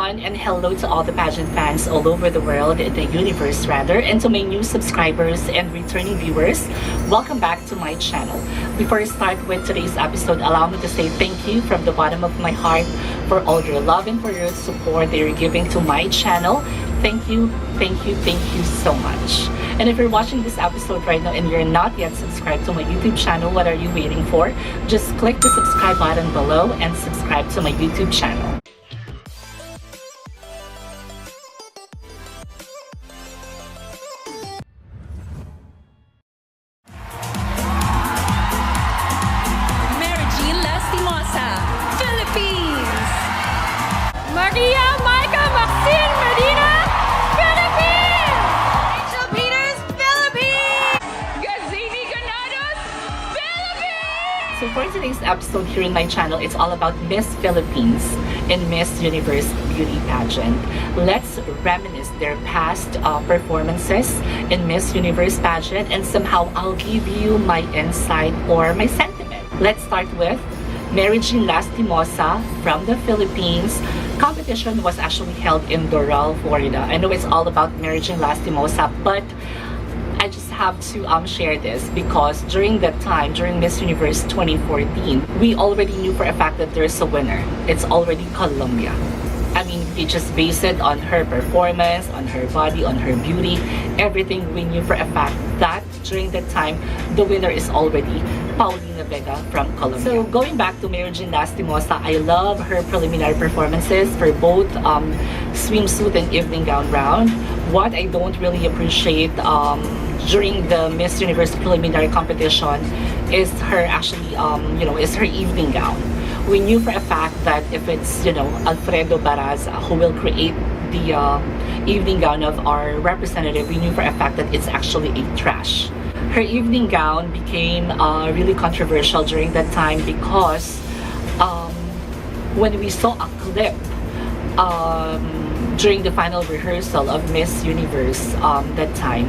everyone, and hello to all the pageant fans all over the world, the universe rather, and to my new subscribers and returning viewers. Welcome back to my channel. Before I start with today's episode, allow me to say thank you from the bottom of my heart for all your love and for your support that you're giving to my channel. Thank you, thank you, thank you so much. And if you're watching this episode right now and you're not yet subscribed to my YouTube channel, what are you waiting for? Just click the subscribe button below and subscribe to my YouTube channel. Philippines. Maria Micah Maxine Medina, Philippines. Rachel Peters, Philippines. Gazini Ganados, Philippines. So for today's episode here in my channel, it's all about Miss Philippines and Miss Universe Beauty Pageant. Let's reminisce their past performances in Miss Universe Pageant, and somehow I'll give you my insight or my sentiment. Let's start with Mary Jean Lastimosa from the Philippines. Competition was actually held in Doral, Florida. I know it's all about Mary Jean Lastimosa, but I just have to share this because during that time, during Miss Universe 2014, we already knew for a fact that there's a winner. It's already Colombia. I mean, we just based it on her performance, on her body, on her beauty, everything. We knew for a fact that during that time, the winner is already Paulina Vega from Colombia. So going back to Mary Jean Lastimosa, I love her preliminary performances for both swimsuit and evening gown round. What I don't really appreciate during the Miss Universe preliminary competition is her actually, is her evening gown. We knew for a fact that if it's, Alfredo Baraza who will create the evening gown of our representative, we knew for a fact that it's actually a trash. Her evening gown became really controversial during that time because when we saw a clip during the final rehearsal of Miss Universe that time,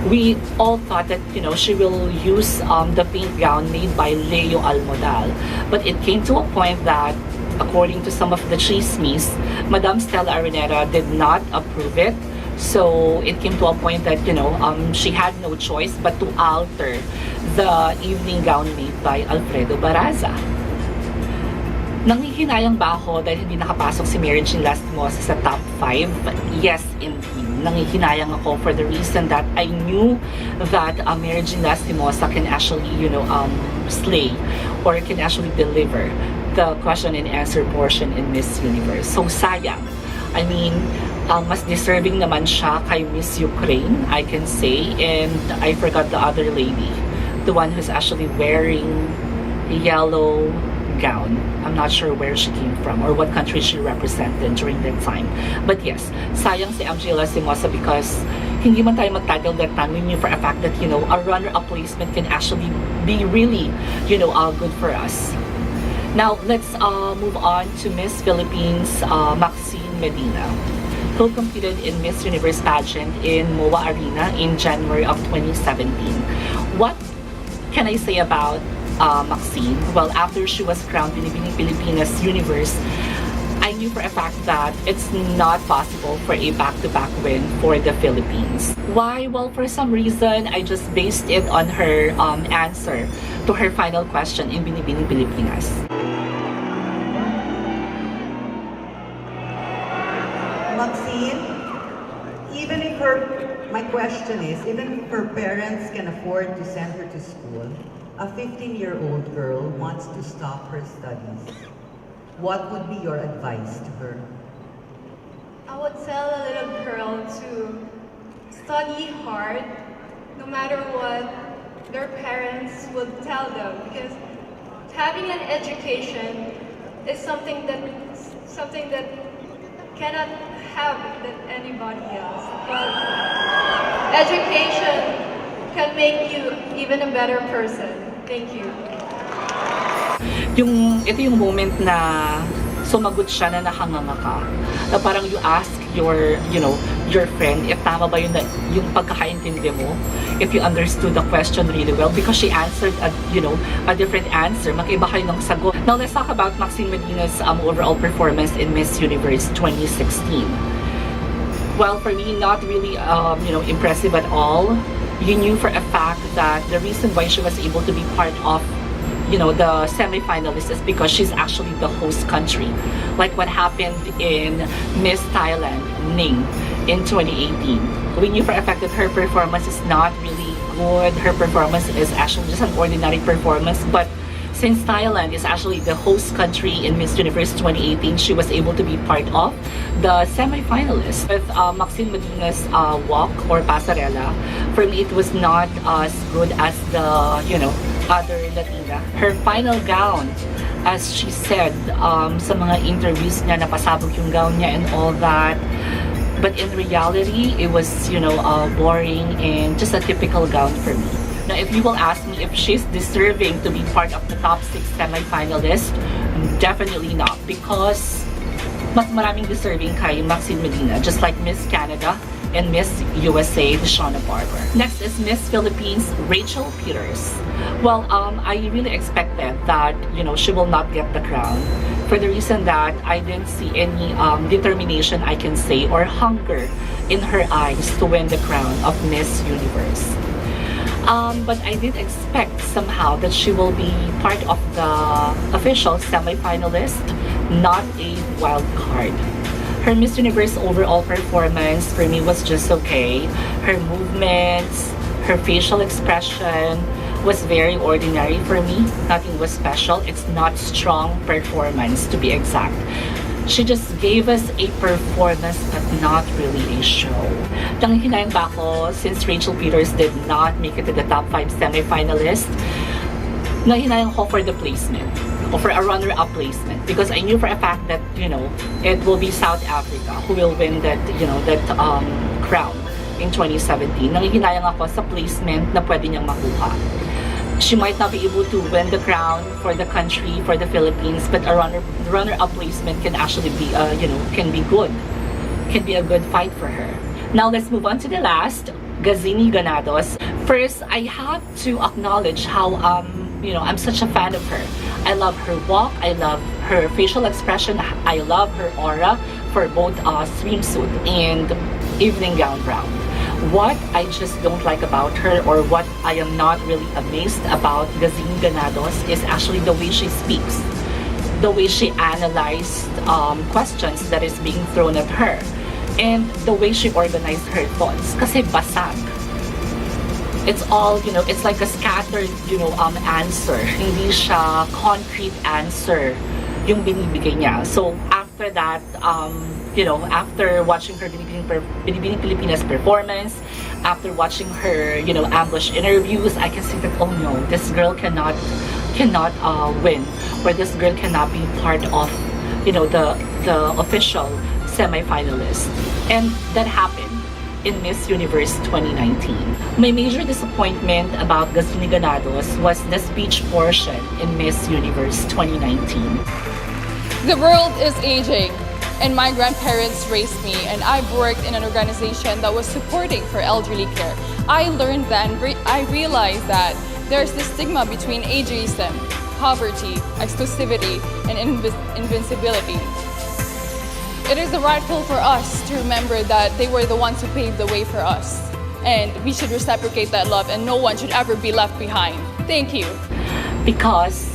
we all thought that she will use the pink gown made by Leo Almodal, but it came to a point that according to some of the chismis, Madam Stella Araneta did not approve it. So it came to a point that she had no choice but to alter the evening gown made by Alfredo Baraza. Nanghihinayang ba ako dahil hindi nakapasok si Mary Jean Lastimosa sa top 5? Yes, indeed. Nanghihinayang ako for the reason that I knew that Mary Jean Lastimosa can actually, slay or can actually deliver the question and answer portion in Miss Universe. So sayang. I mean, mas deserving naman siya kay Miss Ukraine, I can say, and I forgot the other lady, the one who's actually wearing a yellow gown. I'm not sure where she came from or what country she represented during that time. But yes, sayang si MJ Lastimosa because hindi man tayo mag-title that time, we knew for a fact that, a runner-up placement can actually be really, good for us. Now, let's move on to Miss Philippines, Maxine Medina, who competed in Miss Universe Pageant in MOA Arena in January of 2017. What can I say about Maxine? Well, after she was crowned Binibinis Universe, I knew for a fact that it's not possible for a back-to-back win for the Philippines. Why? Well, for some reason, I just based it on her answer to her final question in Binibinis. Maxine, my question is, even if her parents can afford to send her to school, a 15-year-old girl wants to stop her studies. What would be your advice to her? I would tell a little girl to study hard, no matter what their parents would tell them, because having an education is something that cannot have than anybody else. But education can make you even a better person. Thank you. Ito yung moment na sumagot siya na nakanganga ka. Na parang you ask your, your friend if tama ba yung pagkakaintindi mo, if you understood the question really well, because she answered a different answer. Magkaiba kayo ng sagot. Now let's talk about Maxine Medina's overall performance in Miss Universe 2016. Well, for me, not really impressive at all. You knew for a fact that the reason why she was able to be part of the semi-finalists is because she's actually the host country. Like what happened in Miss Thailand, Ning, in 2018. We knew for a fact that her performance is not really good. Her performance is actually just an ordinary performance. But since Thailand is actually the host country in Miss Universe 2018, she was able to be part of the semi-finalists. With Maxine Medina's walk or pasarela, for me it was not as good as the other Latina. Her final gown, as she said sa mga interviews niya, napasabog yung gown niya and all that. But in reality, it was boring and just a typical gown for me. Now, if you will ask me if she's deserving to be part of the top 6 semi-finalists, definitely not, because mas maraming deserving kay Maxine Medina, just like Miss Canada and Miss USA, Shauna Barber. Next is Miss Philippines, Rachel Peters. Well, I really expected that she will not get the crown, for the reason that I didn't see any determination, I can say, or hunger in her eyes to win the crown of Miss Universe. But I did expect somehow that she will be part of the official semi-finalist, not a wild card. Her Miss Universe overall performance for me was just okay. Her movements, her facial expression was very ordinary for me. Nothing was special. It's not strong performance, to be exact. She just gave us a performance but not really a show. Nanghihinayang ba ako, since Rachel Peters did not make it to the top 5 semi-finalists, nanghihinayang ako for the placement, or for a runner-up placement, because I knew for a fact that it will be South Africa who will win that crown in 2017. Nanghihinayang ako sa placement na pwede niyang makuha. She might not be able to win the crown for the country, for the Philippines, but a runner-up placement can actually be, can be good. Can be a good fight for her. Now let's move on to the last, Gazini Ganados. First, I have to acknowledge how, I'm such a fan of her. I love her walk, I love her facial expression, I love her aura for both swimsuit and evening gown round. What I just don't like about her, or what I am not really amazed about Gazini Ganados, is actually the way she speaks, the way she analyzed questions that is being thrown at her, and the way she organized her thoughts. Kasi basag. It's all, it's like a scattered, answer. Hindi siya concrete answer yung binibigay niya. So after that, after watching her Binibining Pilipinas performance, after watching her, ambush interviews, I can see that, oh no, this girl cannot win, or this girl cannot be part of, the official semi-finalist. And that happened in Miss Universe 2019. My major disappointment about Gazini Ganados was the speech portion in Miss Universe 2019. The world is aging, and my grandparents raised me, and I've worked in an organization that was supporting for elderly care. I learned then, I realized that there's this stigma between ageism, poverty, exclusivity, and invincibility. It is rightful for us to remember that they were the ones who paved the way for us, and we should reciprocate that love, and no one should ever be left behind. Thank you. Because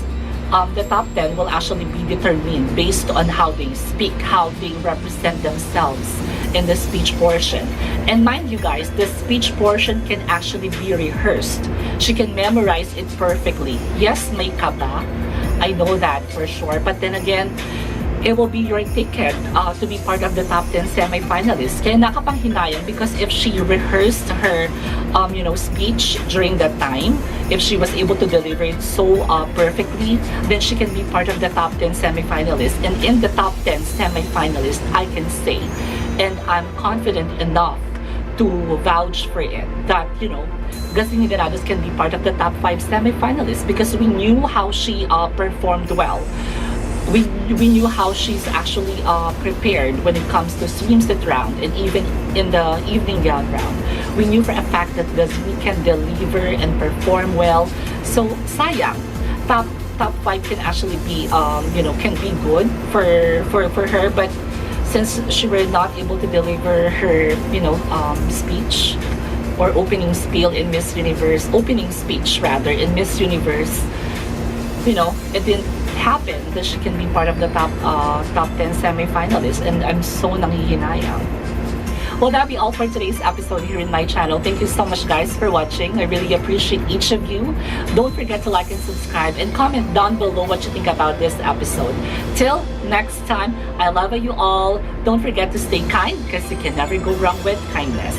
the top 10 will actually be determined based on how they speak, how they represent themselves in the speech portion. And mind you guys, the speech portion can actually be rehearsed. She can memorize it perfectly. Yes, may kaba. I know that for sure. But then again, it will be your ticket to be part of the top 10 semi-finalists. Kaya nakapanghinayang, because if she rehearsed her speech during that time, if she was able to deliver it so perfectly, then she can be part of the top 10 semi-finalists. And in the top 10 semi-finalists, I can say, and I'm confident enough to vouch for it, that Gazini Ganados can be part of the top 5 semi-finalists, because we knew how she performed well we knew how she's actually prepared when it comes to swimsuit round and even in the evening gown round. We knew for a fact that Gazmi can deliver and perform well. So sayang, top 5 can actually be can be good for her, but since she were not able to deliver her speech or opening speech in Miss Universe, in Miss Universe, it didn't happen that she can be part of the top 10 semifinalists, and I'm so nanghihinayang. Well, that'll be all for today's episode here in my channel. Thank you so much, guys, for watching. I really appreciate each of you. Don't forget to like and subscribe and comment down below what you think about this episode. Till next time, I love you all. Don't forget to stay kind because you can never go wrong with kindness.